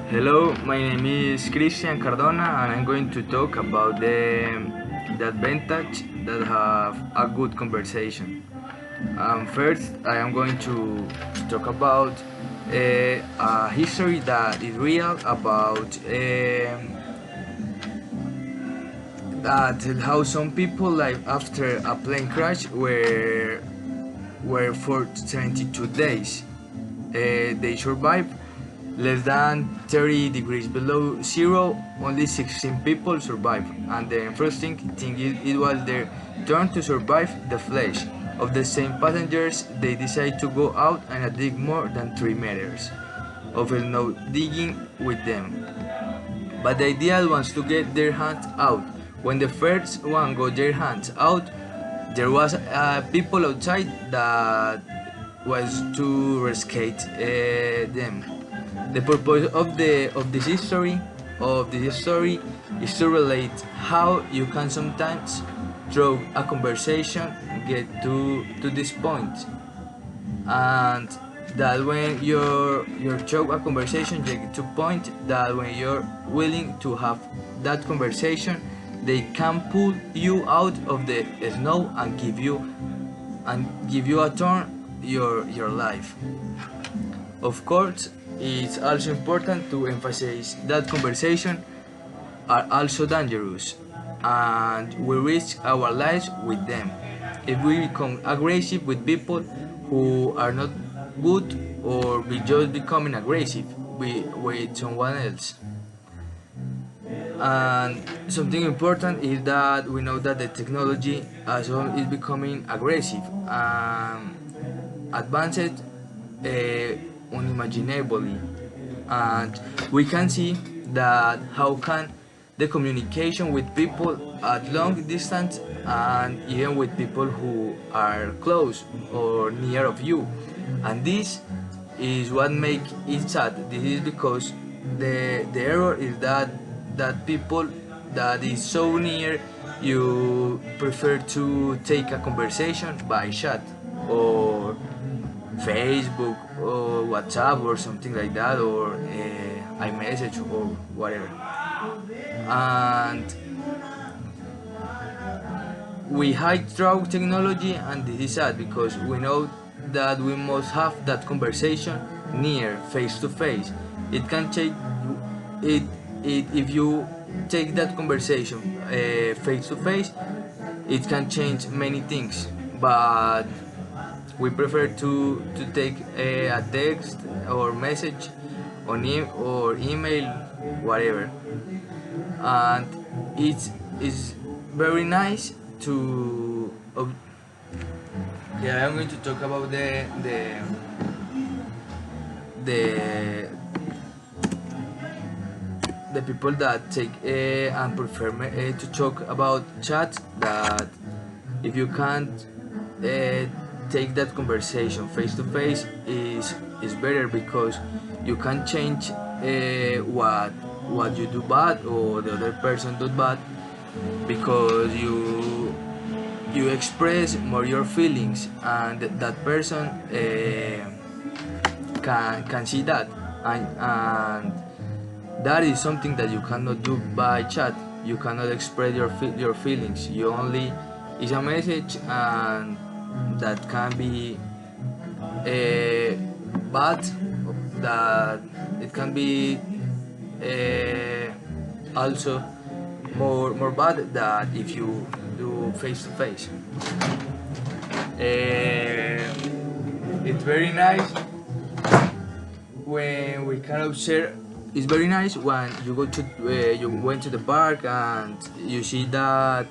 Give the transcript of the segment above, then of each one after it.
Hello, my name is Christian Cardona and I'm going to talk about the advantage that have a good conversation. First, I am going to talk about a history that is real about that how some people like after a plane crash were for 72 days. They survived less than 30 degrees below zero. Only 16 people survived, and the interesting thing is it was their turn to survive the flash. Of the same passengers, they decided to go out and dig more than 3 meters of snow digging with them. But the ideal was to get their hands out. When the first one got their hands out, there was people outside that was to rescue them. The purpose of this story is to relate how you can sometimes through a conversation get to this point, and that when you're through a conversation you get to point that when you're willing to have that conversation, they can pull you out of the snow and give you a turn your life. Of course, it's also important to emphasize that conversations are also dangerous and we risk our lives with them. If we become aggressive with people who are not good, or we just becoming aggressive with someone else. And something important is that we know that the technology as well is becoming aggressive and advanced unimaginably, and we can see that how can the communication with people at long distance and even with people who are close or near of you, and this is what make it sad. This is because the error is that people that is so near you prefer to take a conversation by chat or Facebook or WhatsApp or something like that, or iMessage or whatever. And we hide through technology, and this is sad because we know that we must have that conversation near, face to face. It can take it, if you take that conversation face to face, it can change many things, but we prefer to take a text or message on or email, whatever. And it is very nice to yeah, I'm going to talk about the the people that take and prefer to talk about chat, that if you can't take that conversation face to face is better, because you can change what you do bad or the other person do bad, because you express more your feelings, and that person can see that, and that is something that you cannot do by chat. You cannot express your feelings. You only is a message, and that can be bad. That it can be also more bad that if you do face to face. It's very nice when we can observe. It's very nice when you go to you went to the park and you see that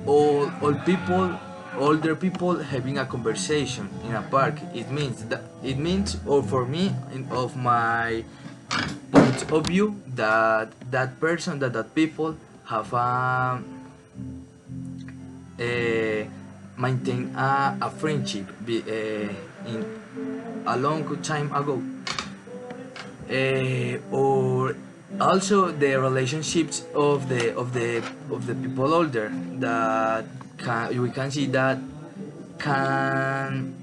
all people, older people having a conversation in a park. It means, or for me, of my point of view, that that person, that people have maintain a friendship in a long time ago, or also the relationships of the people older, that we can see that can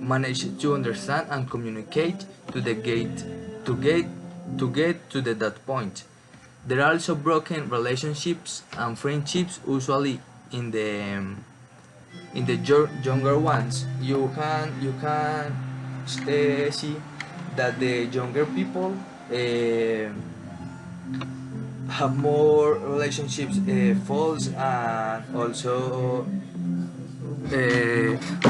manage to understand and communicate to the gate to get to that point. There are also broken relationships and friendships, usually in the younger ones. You can see that the younger people have more relationships false, and also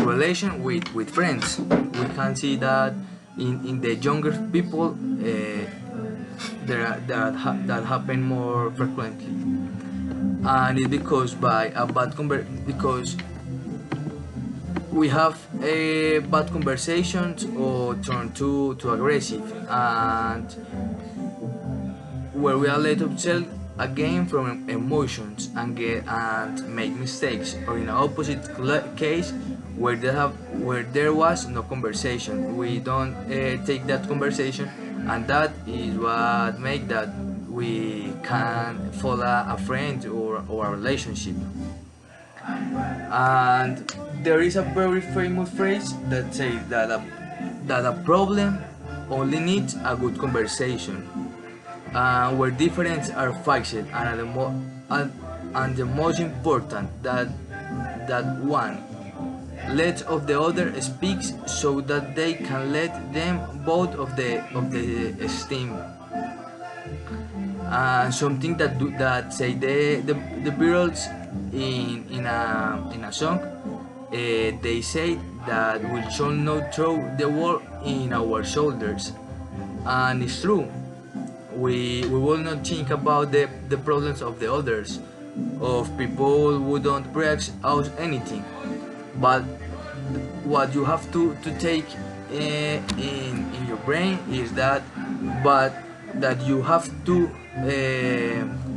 relation with friends. We can see that in the younger people that happen more frequently, and it's because by a because we have a bad conversations or turn to aggressive, and where we are let ourselves again from emotions and make mistakes, or in the opposite case where there was no conversation, we don't take that conversation, and that is what make that we can follow a friend or a relationship. And there is a very famous phrase that says that a problem only needs a good conversation, where differences are fixed, and the most important that one let of the other speaks, so that they can let them both of the esteem. Something that say the Beatles in a song, they say that we shall not throw the world in our shoulders, and it's true. We will not think about the problems of the others, of people who don't bring out anything, but what you have to take in your brain is but that you have to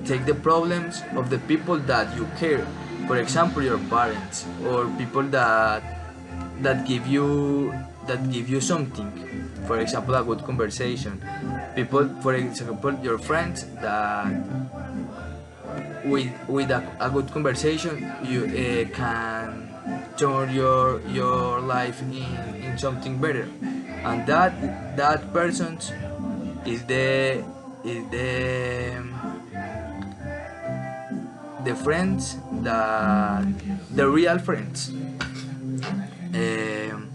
take the problems of the people that you care, for example your parents, or people that give you something, for example a good conversation, people, for example your friends, that with a good conversation you can turn your life in something better, and that person is the friends, the real friends. um,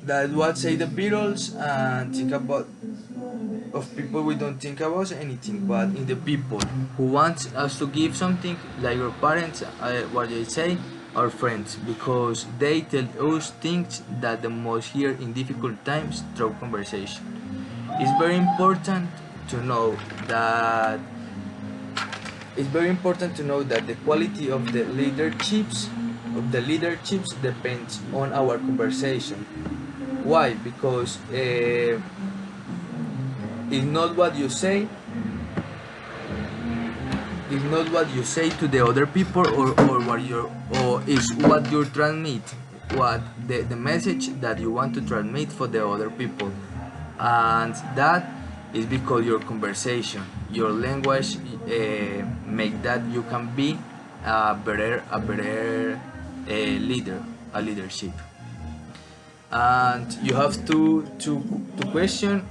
that's what say the Beatles, and think about of people we don't think about anything, but in the people who want us to give something, like your parents, what they say, our friends, because they tell us things that the most hear in difficult times through conversation. It's very important to know that the quality of the leaderships depends on our conversation. Why? Because it's not what you say to the other people, or is what you transmit, what the message that you want to transmit for the other people, and that is because your conversation, your language, make that you can be a leadership. And you have to question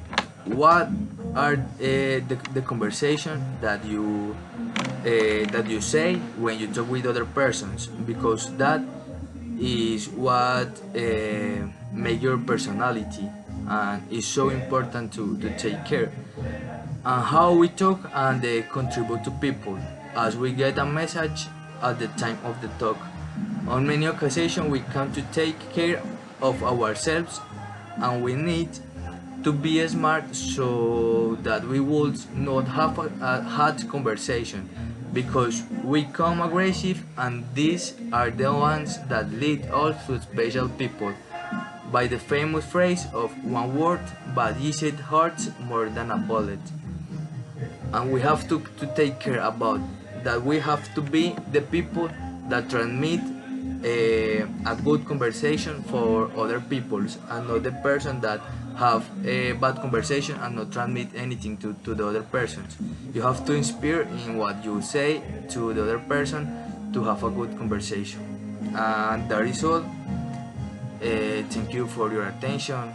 what are the conversation that you say when you talk with other persons, because that is what make your personality, and is so important to take care, and how we talk and contribute to people, as we get a message at the time of the talk. On many occasions we come to take care of ourselves, and we need to be smart, so that we would not have a hard conversation, because we come aggressive, and these are the ones that lead us to special people, by the famous phrase of one word, but it hurts more than a bullet. And we have to take care about that. We have to be the people that transmit a good conversation for other peoples, and not the person that have a bad conversation and not transmit anything to the other persons. You have to inspire in what you say to the other person to have a good conversation. And that is all. Thank you for your attention.